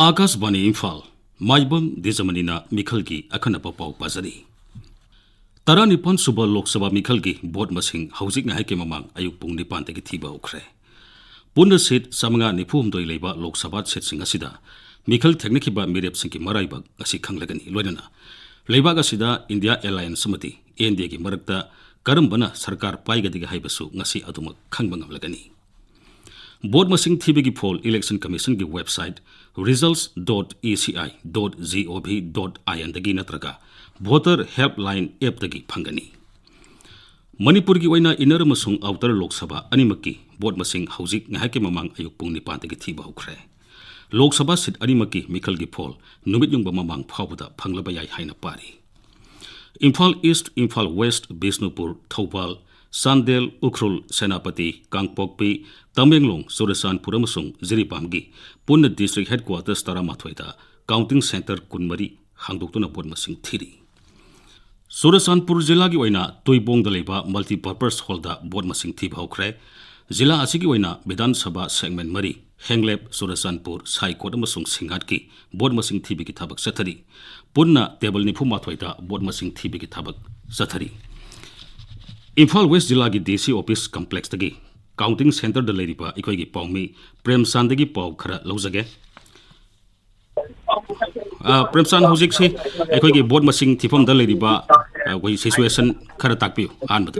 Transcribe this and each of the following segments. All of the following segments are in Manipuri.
आकाशवाणी इम्फाल माइबम देजमनीना मिखल की अखनप पाव पाजरी तरा निपान सुबह लोकसभा मिखल की बोट मसिंग हौजिक नाय के ममांग अयुक पुंग निपान तकी थीबा उखरे पुन्न सीट समंगा निफुमदोय लेबा लोकसभा सीट सिंग असिदा मिखल थेक्निखिबा मिरेप सिंग की मराइबक असि खंगलगनी लोइनना लेबाग असिदा इंडिया एलायंस समति एनडीए की मरकता करमबना सरकार पाइगदिगा हाइबसु ngasi aduma khangba ngamlagani board मसिंग थीबी फोल इलेक्शन कमीशन की वेबसाइट results.eci.gov.in दगी नत्रगा वोटर हेल्पलाइन ऐप दगी फंगनी मणिपुर की ओइना इनर मसुंग आउटर लोकसभा अनिमकी बोर्ड मसिंग हौजिक नायके ममांग अयुक पुंग निपान दगी थीबा हुखरे लोकसभा सीट अनिमकी मिखल की फोल नुमित युंगबा ममांग फावदा फंगलबा याय हाइना पारी Imphal east Imphal west Bishnupur Thoubal Sandel, Ukhrul, Senapati, Kangpokpi, Tamenglong, Surasanpur अमसुंग जिरीपामगी पुन्न डिस्ट्रिक्ट हेडक्वार्टर्स तरामाथोइदा काउंटिंग सेंटर कुनमरी हांगदोक्तुना बोर्ड मसिंग थीरी सुरसानपुर जिला की ओइना तुइबोंग दलेबा मल्टीपर्पस हॉलदा बोर्ड मसिंग थीबा हौखरे जिला असिगी ओइना विधानसभा सेगमेंट मरी हेंगलेप सुरसानपुर साइकोट अमसुंग सिंगाट की बोर्ड मसिंग थीबी की थबक सथरी पुन्न टेबल निफुमाथोइदा बोर्ड मसिंग थीबी की थबक सथरी इम्फाल वेस्ट जिला की डीसी ऑफिस कॉम्प्लेक्स तगी काउंटिंग सेंटर द लेरिबा इकोई पाउमी प्रेमचांद की पाउ खरा लौजगे प्रेमचांद हौजिक से इकोई बोर्ड मसिंग थिफम द लेरिबा कोई सिचुएशन खरा ताकपियो आनबद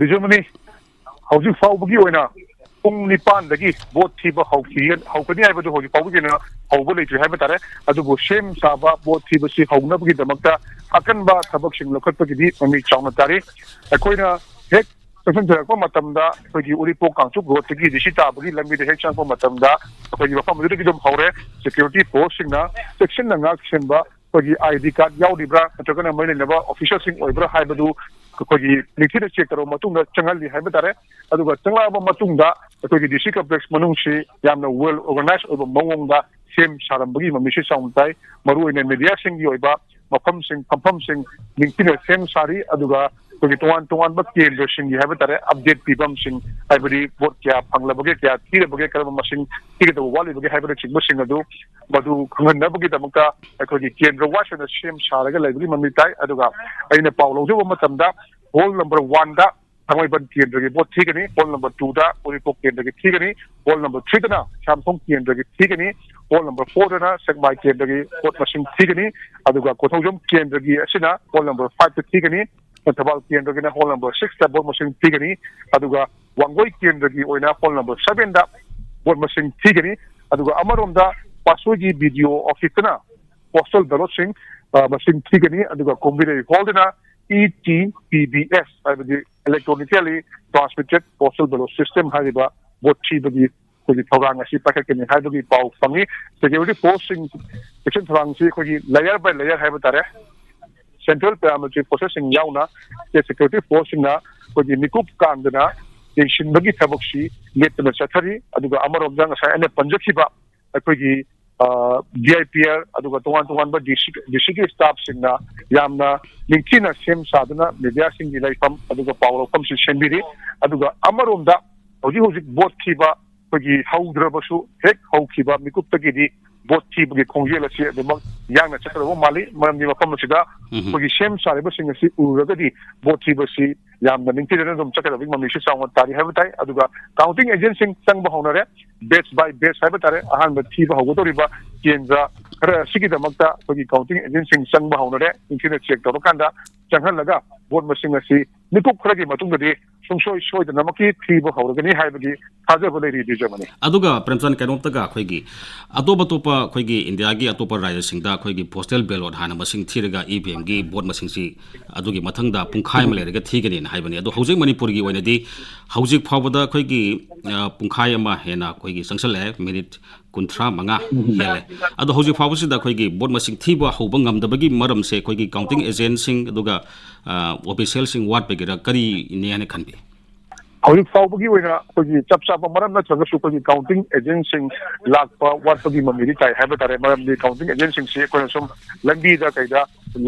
दिजमनी हौजिक फाउबगी ओइना पुंग निपान दगी बोट थीबा हौकनी हाइबदु हौजिक फाउबगी ना हौबो लेट्रि हाइबा तारे अदुबो सेम साबा बोट थीबसी हौनबगी दमकता अकनबा थबकसिंग लखटपगिदि ममि चावना तारे अखोइना हेक ससन जरको मतमदा अखोइगी उरिपो कांचुक रोडतगी दिसि ताबगी लंबिदे हेक चांगको मतमदा अखोइगी मफम मदुदगी दम हौरे सिक्योरिटी फोर्स सिंगना सेक्शन नंगा सेंबा अखोइगी आईडी कार्ड याउदिब्रा नत्रगना मैलेनबा ऑफिसर सिंग ओइब्रा हाइबदु अखोइगी निथिर चेक करो मतुंगा चंगलि हाइबा तारे अदुगा चंगलाबा मतुंगा अखोइगी दिसि कॉम्प्लेक्स मनुंगसि यामना वेल ऑर्गेनाइज ओइबा मवंगदा सेम सारंबगी ममिसि चावनताई मरुओइना मीडिया सिंगी ओइबा मफम सिंग फमफम सिंग निंगतिने सेम सारी अदुगा कोगी तोवान तोवान बक केंद्र सिंगी हाइबा तारे अपडेट पिबम सिंग हाइबदी बोट क्या फंगलबगे क्या थीरबगे करम मसिंग थीगदो वालिबगे हाइबदे चिंग सिंग अदु मदु खंगनबगे दमका अखोगी केंद्र वाशना सेम सारगा लाइबगी ममिताई अदुगा अइना पाउलौजो मतमदा होल नंबर 1 दा थमैबन केंद्र की बोट थीगनी होल नंबर 2 दा उरिपो केंद्र की थीगनी होल नंबर 3 दा शामसोंग केंद्र की थीगनी होल नंबर 4 दा सेगमाई केंद्र की बोट मसिंग थीगनी अदुगा कोथौजम केंद्र की असिना होल नंबर 5 दा थीगनी थबाल केंद्र की होल नंबर 6 दा बोट मसिंग थीगनी अदुगा वांगोई केंद्र की ओइना होल नंबर 7 दा बोट मसिंग थीगनी अदुगा अमरोमदा पासोगी वीडियो ऑफिसना पोस्टल बैलेट सिंग मसिंग थीगनी अदुगा कोम्बिने होल्डना ETPBS हाइबदी electronically transmitted postal ballot system हाइबा boat थीबगी कोगी थौरांग असि पाखकेनि हाइबगी पाउ फंगी सिक्योरिटी पोस्टिंग सेक्शन थौरांग सि कोगी लेयर बाय लेयर हाइबा तारे सेंट्रल पैरामिलिटरी प्रोसेसिंग याउना के सिक्योरिटी फोर्सिंग ना कोगी निकुप कांदना येंशिनबगी थबकसि लेटना चथरी अदुगा अमरोमदा ngasa ane panjakhiba अखोगी VIPR अदुगा तोवान तोवान बा डिस्ट्रिक्ट की स्टाफ सिंगना यामना निंगथिना सेम सादना मीडिया सिंगी लाइफम अदुगा पावलफम सि सेंबिरि अदुगा अमरोमदा हौजिक हौजिक बोट थीबा कोगी हौद्रबसु हेक हौखिबा मिकुप्तगिदि बोट थीबगी खोंजेल असि अदुमक यांगना चक्रबो माली मरमनि मफम सिदा कोगी सेम सारेबा सिंग असि उरगदि बोट थीबसि यामना निंगथिना दम चक्रबि ममिसि चावन तारि हाइबताई अदुगा काउंटिंग एजेंट सिंग चंगबा हौनरे बेच बाय बेच हाइबतारे अहान थीबा हौगदोरिबा केंद्र खरा सिगिदमक्ता कोगी काउंटिंग एजेंट सिंग चंगबा हौनरे निंगथिना चेक तौरकांदा चंगहलगा बोट मसिंग असि निकुप खरगी मतुंगदि सुंसोय सोयदनमकी थीबा हौरगनि हाइबगी थाजबा लेरि दिजमनि अदुगा प्रेमचंद कैनोमतगा अखोगी अतोपा अखोगी इंडिया की अतोपा राज्यसिंगदा अखोगी पोस्टल बैलेट हाना मसिंग थीरगा EVM की बोट मसिंगसी अदुगी मथंगदा पुंखाय म लेरगा थीगनि हाइबनि अदु हौजिक मणिपुर की ओइनदि हौजिक फावबदा अखोगी पुंखाय अमा हेना अखोगी संसले मिनिट 35 हेले अदु हौजिक फावबसिदा अखोगी बोट मसिंग थीबा हौबा ngamdabagi मरम से अखोगी काउंटिंग एजेंट सिंग अदुगा ऑफिशियल सिंग वाट पेगिरा करी नेने खनबि हौजिक फाउबगी ओइना कोगी चपचाप मरम नत्रगसु कोगी काउंटिंग एजेंट सिंग लाकपा वाटपगी ममिरि ताई हाइबा तारे मरम दि काउंटिंग एजेंट सिंग से कोन सम लंबी दा कैदा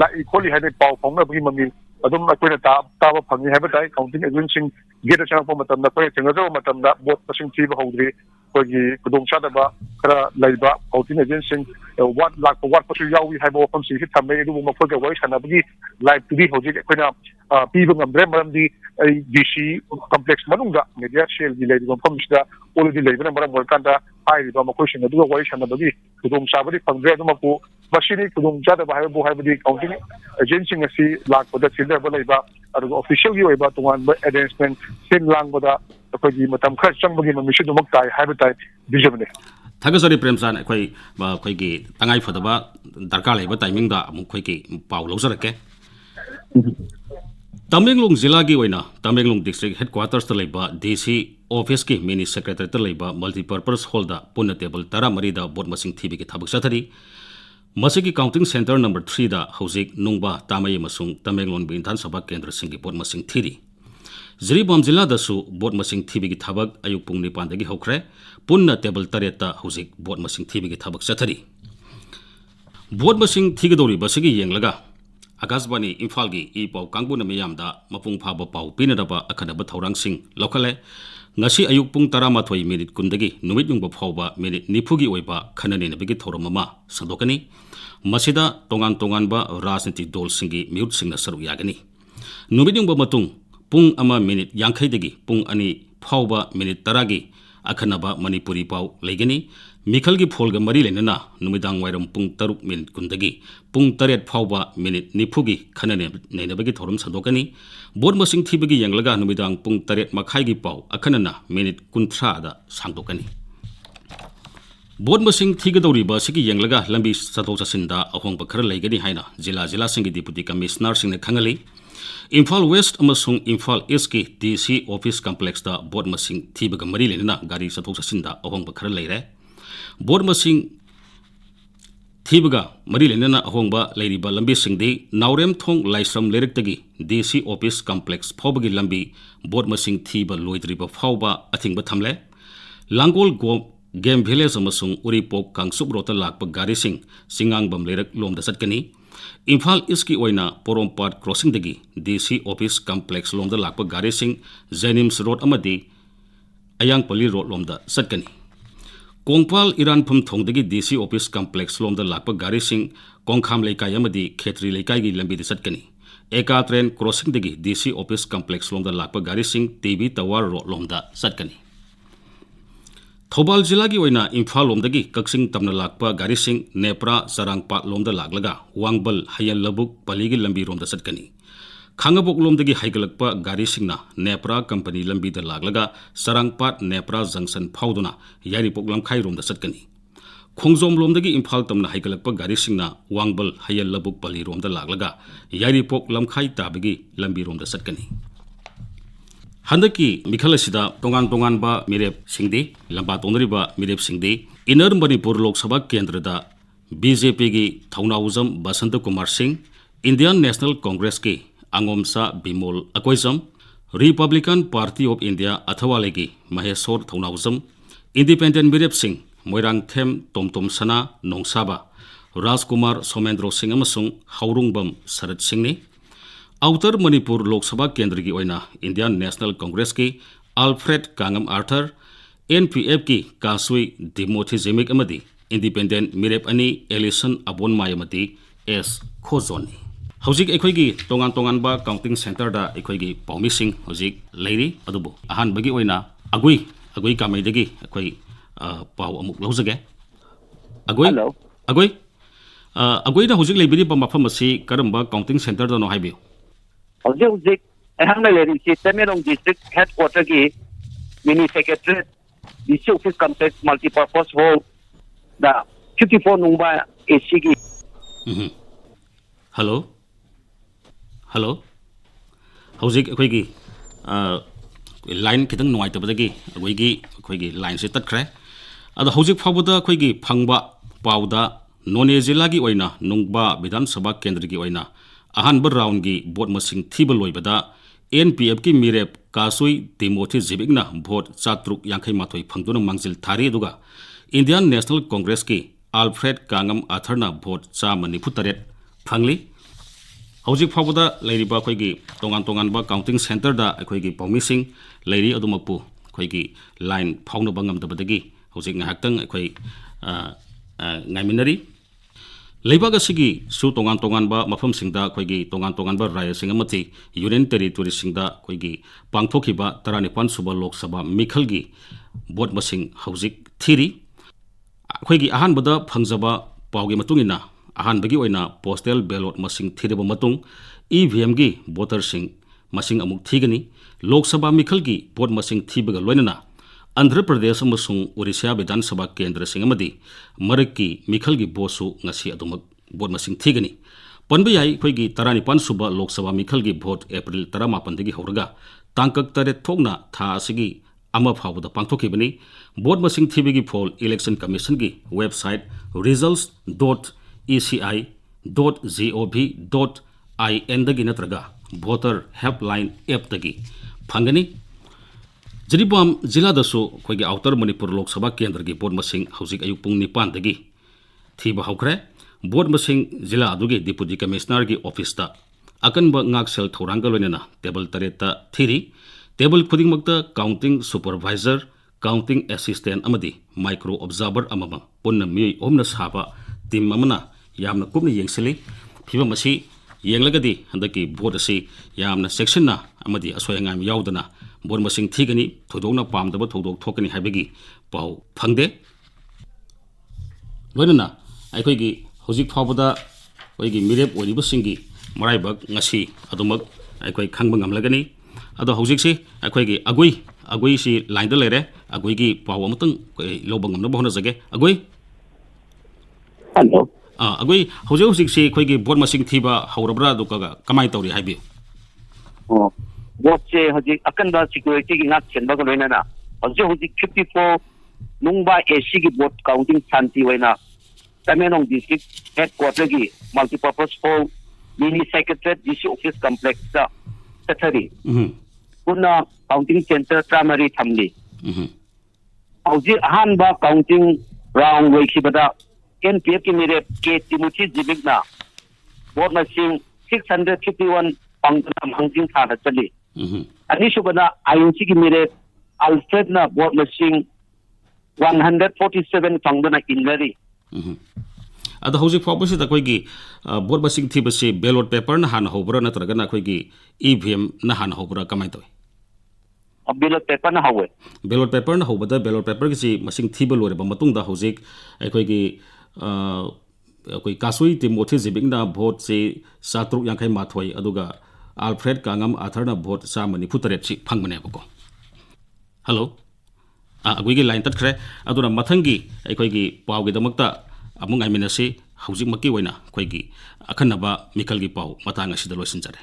लाई खोली हाइदे पाउ फौनबगी ममि अदुम अकोइना ताबा फंगी हाइबा ताई काउंटिंग एजेंट सिंग गेट चंगपा मतमदा कोइ चंगजो मतमदा बोट मसिंग थीबा हौद्रि कोगी खुदोंचादबा खरा लेबा काउंटिंग एजेंट वाट लाख वाट पसु यावी हाइबो वफम सिंह थमे अदु मफोग वरी सनाबगी लाइव टुदी होजिक अखोना पीबो ngамद्रे मरमदी डीसी कॉम्प्लेक्स मनुंगा मीडिया सेल दी लेबो वफम सिदा ओलरेडी लेबना मरम वरकांदा हाइबो मकोसिंग अदु वरी सनाबगी खुदोम साबदी फंग्रे अदु मपु मसिनी खुदोम जादा बाहाइबो हाइबदी काउंटिंग एजेंट असि लाखबदा सिलरबा लेबा अदु ऑफिशियल की ओइबा तोंगान एडेंसमेंट सिन लांगबदा अखोगी मतम खर चंबगी ममिसु दुमक ताई हाइबताई बिजबने थागसरी प्रेमसान अखोई तंगाई फदबा दरकार लेबा टाइमिंग दा अमुखोई पाउ लौजरके तमेंगलोंग जिला की तमेंगलोंग डिस्ट्रिक्ट हेडक्वार्टर्स लेबा डीसी ऑफिस की मिनी सेक्रेटरीट लेबा मल्टीपर्पज हॉल दा पुन्ना टेबल 13 दा बोर्ड मसिंग थीबी की थबक सथरी मसिगी काउंटिंग सेंटर नंबर 3 दा हौजिक नुंगबा तामई मसुंग तमेंगलोंग विधानसभा केंद्र सिंगी बोर्ड मसिंग थीरी जिरीबाम जिला दसु बोर्ड मसिंग थीबी की थबक अयुक पुंग 9 दगी हौख्रे पुन्ना टेबल 13 ता हौजिक बोर्ड मसिंग थीबी की थबक सथरी बोर्ड मसिंग थीगदौरी बसिगी येंगलगा आकाशवाणी इम्फाल की ई पाउ कांगबुन मियामदा मपुंग फाबा पाउ पिनदबा अखनबा थौरांसिंग लौखले ngasi ayuk pung 13 minute kundagi numit yung bafawba minute nifugi oiba khanani nabigi thoromama sadokani masida tongan ba rajniti dol singi miut singna saru yagani numit yung matung pung ama minute yankhai dagi pung ani phawba minute taragi akhanaba manipuri paw legani मिखल की फोल मरी लेना नुमिदांग वायरम पुंग 3 मिनट कुंदगी पुंग 3 फावबा मिनट निफुगी खनने नैनबगी थोरम सदोकनी बोर्ड मसिंग थीबगी यंगलगा नुमिदांग पुंग 3 मखाईगी पाव अखनना मिनट 13 दा सांगदोकनी बोर्ड मसिंग थीगदौरी बसिगी यंगलगा लंबी सतोक ससिंदा अहोंग खर लेगनी हाइना जिला सिंगी डिप्यूटी कमिश्नर सिंह खंगली इम्फाल वेस्ट अमसुंग इम्फाल ईस्ट की डीसी ऑफिस कॉम्प्लेक्स दा बोर्ड मसिंग थीबग मरी लेना गाड़ी सतोक ससिंदा अहोंग खर लेरे बोर्ड मसिंग थीबगा मरी लेना अहोंबा लेरिबा लंबी सिंगदी नावरेम थोंग लाइसम लेरक्तगी डीसी ऑफिस कॉम्प्लेक्स फावबगी लंबी बोर्ड मसिंग थीबा लोइद्रिबा फावबा अथिंगबा थमले लांगोल गेम विलेज अमसुंग उरीपोक कांगसुप रोता लाकपा गाड़ी सिंग सिंगांगबम लेरक लोमदा चटकनी इम्फाल ईस्ट की ओइना पोरोमपाट क्रॉसिंग दगी डीसी ऑफिस कॉम्प्लेक्स लोमदा लाकपा गाड़ी सिंग जेनिम्स रोड अमदी अयांगपली रोड लोमदा चटकनी कोंगपाल इरानफम थोंगदगी डीसी ऑफिस कॉम्प्लेक्स लोमदा लाकपा गाड़ी सिंग कोंखाम लेकाई अमदी खेतरी लेकाई की लंबी चटकनी एका ट्रेन क्रॉसिंग दगी डीसी ऑफिस कॉम्प्लेक्स लोमदा लाकपा गाड़ी सिंग टीवी टावर रोड लोमदा चटकनी थौबाल जिला की ओइना इम्फाल लोमदगी कक्सिंग तमना लाकपा गाड़ी सिंग नेप्रा चरांगपाट लोमदा लागलगा वांगबल हयन लबुक पलीगी लंबी रोमदा चटकनी खांगबोक लोमदगी हाइगलकपा गाड़ी सिंगना नेप्रा कंपनी लंबी दा लागलगा चरांगपाट नेप्रा जंक्शन फाउदुना यारिपोक लमखाई रोमदा चटकनी खोंगजोम लोमदगी इम्फाल तमना हाइगलकपा गाड़ी सिंगना वांगबल हयन लबुक पली रोमदा लागलगा यारिपोक लमखाई ताबगी लंबी रोमदा चटकनी हंदकी मिखल असिदा तोंगान बा मिरेप सिंगदी लंबा तोंदरिबा मिरेप सिंगदी इनर मणिपुर लोकसभा केंद्रदा बीजेपी की Thounaojam Basanta Kumar Singh Indian national congress की Angomcha Bimol Akoijam republican party of India Athawale की महेश्वर थौनाउजम इंडिपेंडेंट मिरेप सिंह मोइरांगथेम टोमटोम सना नोंसाबा राजकुमार सोमेंद्र सिंह अमसुंग हौरुंगबम शरद सिंह ने आउटर मणिपुर लोकसभा केंद्र की ओइना इंडियन नेशनल कांग्रेस की अल्फ्रेड कांगम आर्थर एनपीएफ की कासुई डिमोथी जेमिक अमदी इंडिपेंडेंट मिरेप अनि एलिसन अबोनमाय अमदी एस खोजोनी हौजिक एखोइगी तोंगान काउंटिंग सेंटर दा एखोइगी पाउमिसिंग हौजिक लेरी अदुबो अहानबगी ओइना अगुई कामैदगी एखोइ पाउ अमुक लौजगे अगुइना हौजिक लेबिदि मफम असि करम्बा काउंटिंग सेंटर दा नो हाइबियो हौजिक अहंग लेरी तमेरोंग डिस्ट्रिक्ट हेडक्वार्टर की mini secretary DC office complex multipurpose hall दा 54 नुंबा एसी की हेलो हौजिक अखोइगी लाइन खितंग नुवाइतबदगी अखोइगी लाइन से तत्खरे अद हौजिक फावबदा अखोइगी फंगबा पाउदा नोने जिला की ओइना नुंगबा विधानसभा केंद्र की ओइना अहानब राउंड की वोट मसिंग थीब लोइबदा एनपीएफ की मिरेप कासुई तिमोथी जिबिगना वोट 458 फंगदुना मांगजिल थारी दुगा इंडियन नेशनल कांग्रेस की अल्फ्रेड कांगम आथरना वोट 193 फंगली हौजिक फावबदा लेरिबा अखोइगी तोंगान काउंटिंग सेंटर दा अखोइगी पाउमिसिंग लेरी अदुमकपु अखोइगी line फाउनबा ngamdabadagi hojik ngahaktang akhoi ngaiminari leibaga sigi su tongan tongan ba mafam singda khoigi tongan tongan ba raya singamati union territory singda khoigi pangthoki ba tarani pan suba lok sabha mikhal gi bot masing hojik thiri khoigi ahan bada phangjaba pawgi matungina ahan bagi oina postal ballot masing thireba matung EVM gi voter sing masing amuk thigani lok sabha mikhal gi bot masing thibaga loinana Andhra Pradesh amasung Orissa Vidhan Sabha Kendra sing amadi Mariki Mikhal gi bosu ngasi adumak bot masing thigani panba yai khoigi tarani pan suba Lok Sabha Mikhal gi vote April 18 dagi horaga tangkak tare thokna tha asigi ama phawda pangthokibani bot masing thibigi poll election commission gi website results.eci.gov.in dagi natraga voter helpline app dagi phangani Jiribam Jila dasu khoigi outer Manipur Lok Sabha Kendra gi board masing hojik ayuk pung 9 dagi thiba hokre board masing jila adugi deputy commissioner gi office ta akan ba ngak sel thoranga loinena table tareta thiri table khuding makta counting supervisor counting assistant amadi micro observer amama punna mi omna saba team amana yamna kupna yengsili phiba masi yenglagadi handaki board asi yamna section na amadi asoyangam yaudana board masing thigani thodokna pamdaba thodok thokani habegi pau phangde loinana aikoigi hojik phawbada oigi mirep oriba singi maraibak ngasi adumak aikoi khangba ngamlagani ado hojik si aikoigi agui si line da lere agui gi pau amutang loba ngamna bahona jage agui hello agui hojik si aikoigi board masing thiba haurabra dukaga kamai tawri haibi vote hojik akan ba security gi ngak chen ba ko loina na hojik 54 nungba AC gi vote counting santi waina Tamenong district headquarter gi multipurpose hall mini secretariat DC office complex sa tathari kuna counting center primary thamli hojik ahan ba counting round way khibada NPF ki mere ke Timothy Jibigna vote machine 651 pangna mangting thana chali ani subana IOC ki mere Alfred na vote machine 147 pangna inlari ado hojik phawbasi ta koigi vote masing thibasi ballot paper na han hobra natraga na koigi EVM na han hobra kamai toy ballot paper na hawe ballot paper na hobada ballot paper gi si masing thiba lore ba matung da hojik koigi koi kasui Timothy Jibing na vote se satruk yankai mathoi aduga Alfred Kangam Atharna vote sa mani putaret si phangmane bako hello agui line tat khre aduna mathangi aikoigi pawgi damakta amung aiminasi hojik makki waina koigi akhanaba mikal gi paw matang asida loisin jare